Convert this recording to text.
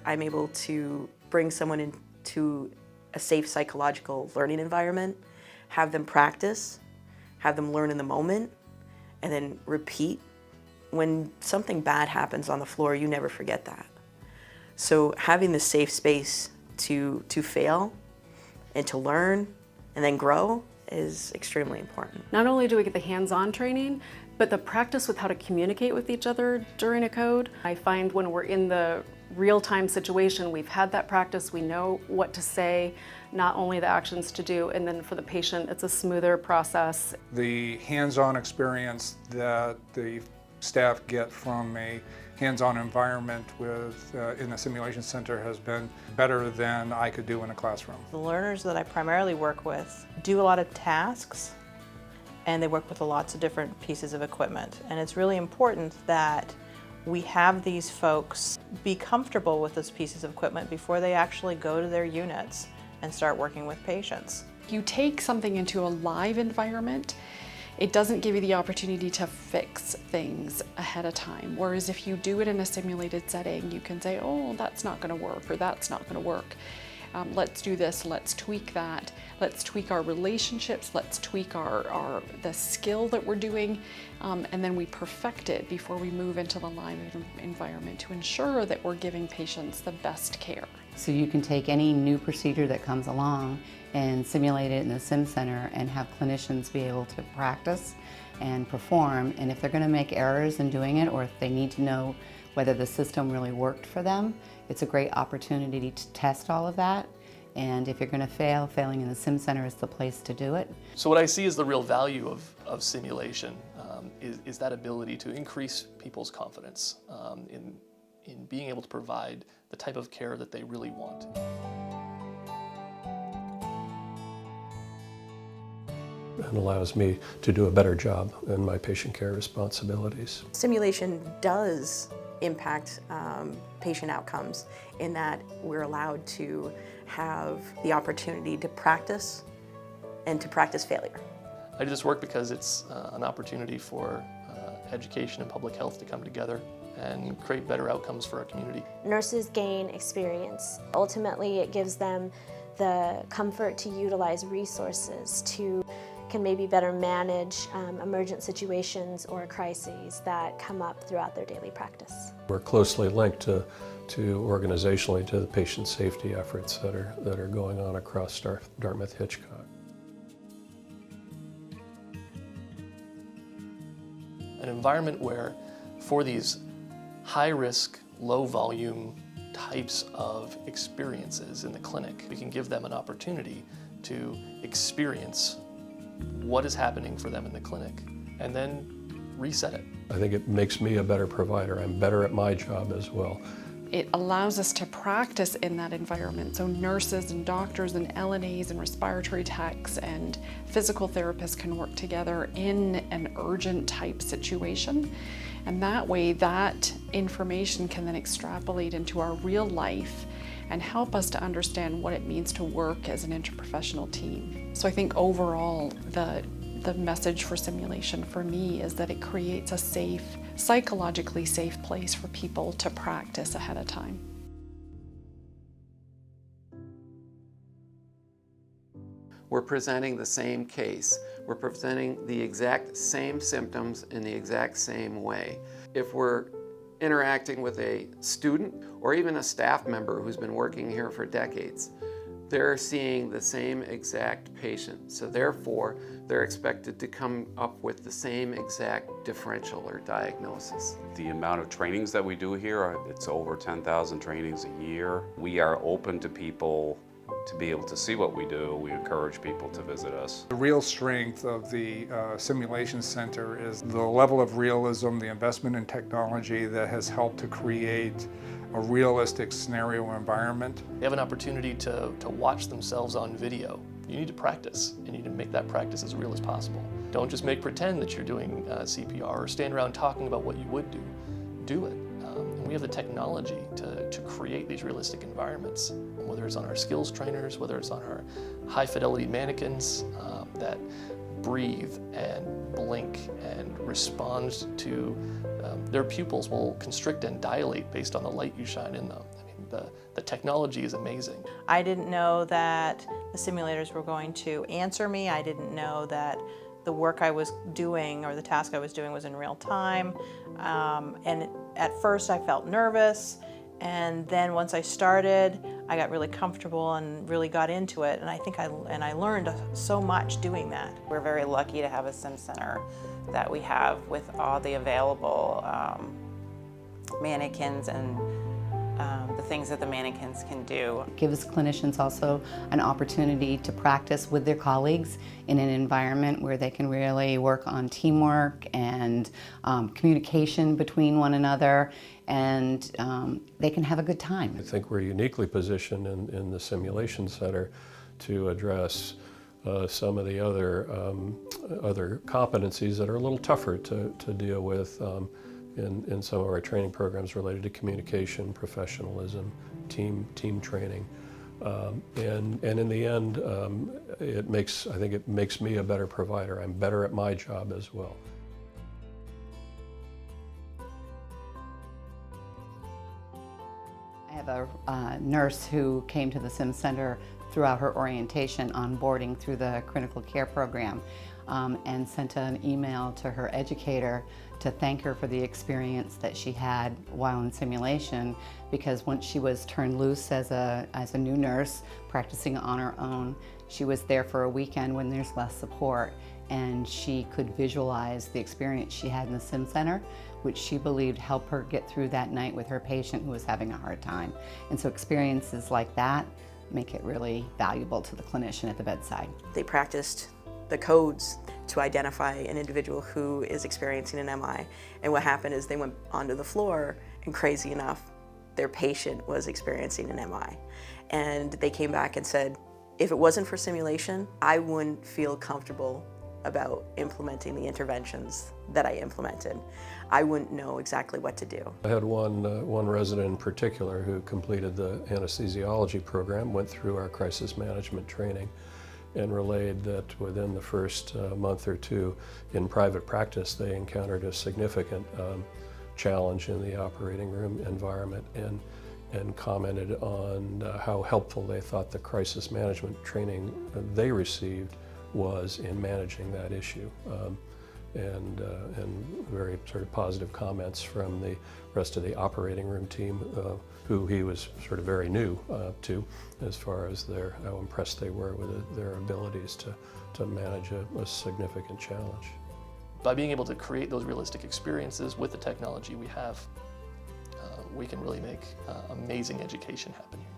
I'm able to bring someone into a safe psychological learning environment, have them practice, have them learn in the moment, and then repeat. When something bad happens on the floor, you never forget that. So having the safe space to fail and to learn and then grow is extremely important. Not only do we get the hands-on training, but the practice with how to communicate with each other during a code. I find when we're in the real-time situation, we've had that practice, we know what to say, not only the actions to do, and then for the patient, it's a smoother process. The hands-on experience that the staff get from a hands-on environment in the simulation center has been better than I could do in a classroom. The learners that I primarily work with do a lot of tasks, and they work with lots of different pieces of equipment. And it's really important that we have these folks be comfortable with those pieces of equipment before they actually go to their units and start working with patients. If you take something into a live environment, it doesn't give you the opportunity to fix things ahead of time. Whereas if you do it in a simulated setting, you can say, oh, that's not going to work, or that's not going to work. Let's do this, let's tweak that, let's tweak our relationships, let's tweak the skill that we're doing, and then we perfect it before we move into the live environment to ensure that we're giving patients the best care. So you can take any new procedure that comes along and simulate it in the sim center and have clinicians be able to practice and perform, and if they're going to make errors in doing it, or if they need to know whether the system really worked for them, it's a great opportunity to test all of that. And if you're going to fail, failing in the sim center is the place to do it. So what I see as the real value of simulation is that ability to increase people's confidence in being able to provide the type of care that they really want. And allows me to do a better job in my patient care responsibilities. Simulation does impact patient outcomes in that we're allowed to have the opportunity to practice and to practice failure. I do this work because it's an opportunity for education and public health to come together and create better outcomes for our community. Nurses gain experience. Ultimately, it gives them the comfort to utilize resources can maybe better manage emergent situations or crises that come up throughout their daily practice. We're closely linked to organizationally to the patient safety efforts that are going on across Dartmouth-Hitchcock. An environment where, for these high-risk, low-volume types of experiences in the clinic, we can give them an opportunity to experience what is happening for them in the clinic and then reset it. I think it makes me a better provider. I'm better at my job as well. It allows us to practice in that environment. So nurses and doctors and LNAs and respiratory techs and physical therapists can work together in an urgent type situation. And that way, that information can then extrapolate into our real life and help us to understand what it means to work as an interprofessional team. So I think overall, the message for simulation for me is that it creates a safe, psychologically safe place for people to practice ahead of time. We're presenting the same case. We're presenting the exact same symptoms in the exact same way. If we're interacting with a student or even a staff member who's been working here for decades, they're seeing the same exact patient. So therefore, they're expected to come up with the same exact differential or diagnosis. The amount of trainings that we do here, it's over 10,000 trainings a year. We are open to people to be able to see what we do. We encourage people to visit us. The real strength of the Simulation Center is the level of realism, the investment in technology that has helped to create a realistic scenario environment. They have an opportunity to watch themselves on video. You need to practice, and you need to make that practice as real as possible. Don't just make pretend that you're doing CPR or stand around talking about what you would do. Do it. And we have the technology to create these realistic environments, whether it's on our skills trainers, whether it's on our high-fidelity mannequins that breathe and blink and respond to their pupils will constrict and dilate based on the light you shine in them. I mean, The technology is amazing. I didn't know that the simulators were going to answer me. I didn't know that the work I was doing or the task I was doing was in real time. And at first I felt nervous, and then once I started, I got really comfortable and really got into it, and I think I learned so much doing that. We're very lucky to have a sim center that we have with all the available mannequins and the things that the mannequins can do. It gives clinicians also an opportunity to practice with their colleagues in an environment where they can really work on teamwork and communication between one another, and they can have a good time. I think we're uniquely positioned in the simulation center to address some of the other competencies that are a little tougher to deal with in some of our training programs related to communication, professionalism, team training, and in the end, I think it makes me a better provider. I'm better at my job as well. I have a nurse who came to the Sim Center throughout her orientation onboarding through the critical care program, and sent an email to her educator to thank her for the experience that she had while in simulation, because once she was turned loose as a new nurse practicing on her own, she was there for a weekend when there's less support, and she could visualize the experience she had in the Sim Center, which she believed helped her get through that night with her patient who was having a hard time. And so experiences like that make it really valuable to the clinician at the bedside. They practiced the codes to identify an individual who is experiencing an MI. And what happened is they went onto the floor, and crazy enough, their patient was experiencing an MI. And they came back and said, if it wasn't for simulation, I wouldn't feel comfortable about implementing the interventions that I implemented. I wouldn't know exactly what to do. I had one resident in particular who completed the anesthesiology program, went through our crisis management training, and relayed that within the first month or two in private practice, they encountered a significant challenge in the operating room environment, and commented on how helpful they thought the crisis management training they received was in managing that issue. And very sort of positive comments from the rest of the operating room team, who he was sort of very new to, as far as how impressed they were with their abilities to manage a significant challenge. By being able to create those realistic experiences with the technology we have, we can really make amazing education happen here.